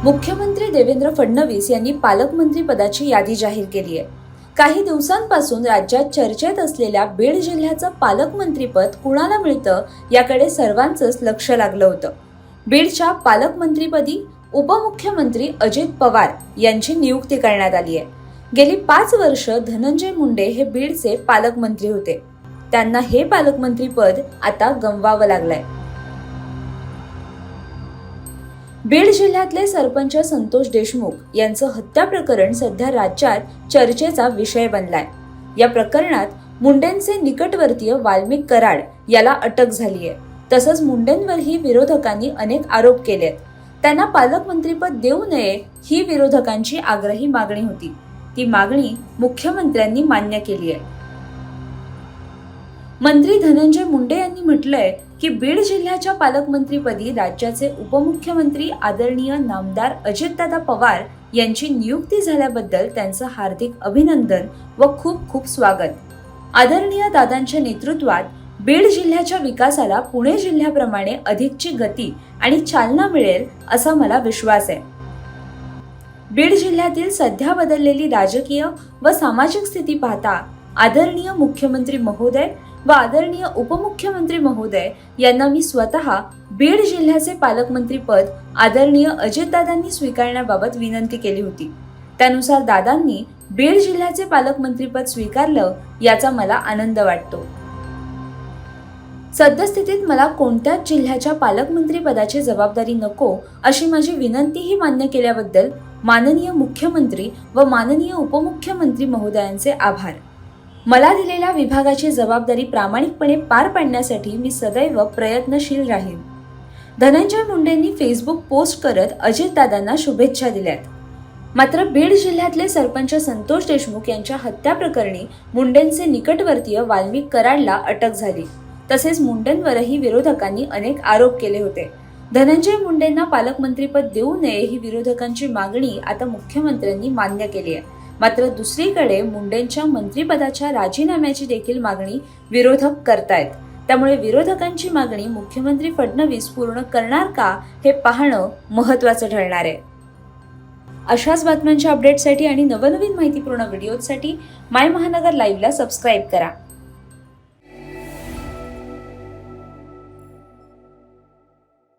मुख्यमंत्री देवेंद्र फडणवीस यांनी पालकमंत्री पदाची यादी जाहीर केली आहे। काही दिवसांपासून राज्यात चर्चेत असलेल्या बीड जिल्ह्याचं पालकमंत्रीपद कुणाला मिळतं याकडे सर्वांचंच लक्ष लागलं होतं। बीडच्या पालकमंत्रीपदी उपमुख्यमंत्री अजित पवार यांची नियुक्ती करण्यात आली आहे। गेली 5 वर्ष धनंजय मुंडे हे बीडचे पालकमंत्री होते। त्यांना हे पालकमंत्रीपद आता गमवावं लागलंय। बीड जिल्ह्यातले सरपंच संतोष देशमुख यांचं हत्या प्रकरण सध्या राज्यात चर्चेचा विषय बनलाय। या प्रकरणात मुंडेंचे निकटवर्तीय वाल्मिक कराड याला अटक झाली आहे। तसंच मुंडेंवरही विरोधकांनी अनेक आरोप केलेत। त्यांना पालकमंत्रीपद देऊ नये ही विरोधकांची आग्रही मागणी होती। ती मागणी मुख्यमंत्र्यांनी मान्य केली आहे। मंत्री धनंजय मुंडे यांनी म्हटलंय की बीड जिल्ह्याच्या पालकमंत्रीपदी राज्याचे उपमुख्यमंत्री आदरणीय नामदार अजितदादा पवार यांची नियुक्ती झाल्याबद्दल त्यांचं हार्दिक अभिनंदन व खूप खूप स्वागत। आदरणीय दादांच्या नेतृत्वात बीड जिल्ह्याच्या विकासाला पुणे जिल्ह्याप्रमाणे अधिकची गती आणि चालना मिळेल असा मला विश्वास आहे। बीड जिल्ह्यातील सध्या बदललेली राजकीय व सामाजिक स्थिती पाहता आदरणीय मुख्यमंत्री महोदय व आदरणीय उपमुख्यमंत्री महोदय यांना मी स्वतः बीड जिल्ह्याचे पालकमंत्री पद आदरणीय अजितदादांनी स्वीकारण्याबाबत विनंती केली होती। त्यानुसार दादांनी बीड जिल्ह्याचे पालकमंत्री पद स्वीकारलं याचा मला आनंद वाटतो। सद्यस्थितीत मला कोणत्याच जिल्ह्याच्या पालकमंत्री पदाची जबाबदारी नको अशी माझी विनंतीही मान्य केल्याबद्दल माननीय मुख्यमंत्री व माननीय उपमुख्यमंत्री महोदयांचे आभार। मला दिलेल्या विभागाची जबाबदारी प्रामाणिकपणे पार पाडण्यासाठी मी सदैव प्रयत्नशील राहीन। धनंजय मुंडेंनी फेसबुक पोस्ट करत अजितदादांना शुभेच्छा दिल्यात। मात्र बीड जिल्ह्यातले सरपंच संतोष देशमुख यांच्या हत्या प्रकरणी मुंडेंचे निकटवर्तीय वाल्मिक कराडला अटक झाली। तसेच मुंडेंवरही विरोधकांनी अनेक आरोप केले होते। धनंजय मुंडेंना पालकमंत्रीपद देऊ नये ही विरोधकांची मागणी आता मुख्यमंत्र्यांनी मान्य केली आहे। मात्र दुसरीकडे मुंडेंच्या मंत्रिपदाच्या राजीनाम्याची देखील मागणी विरोधक करतायत। त्यामुळे विरोधकांची मागणी मुख्यमंत्री फडणवीस पूर्ण करणार का हे पाहणं महत्त्वाचं ठरणार आहे। अशाच बातम्यांच्या अपडेटसाठी आणि नवनवीन माहितीपूर्ण व्हिडिओसाठी माय महानगर लाईव्हला सबस्क्राईब करा।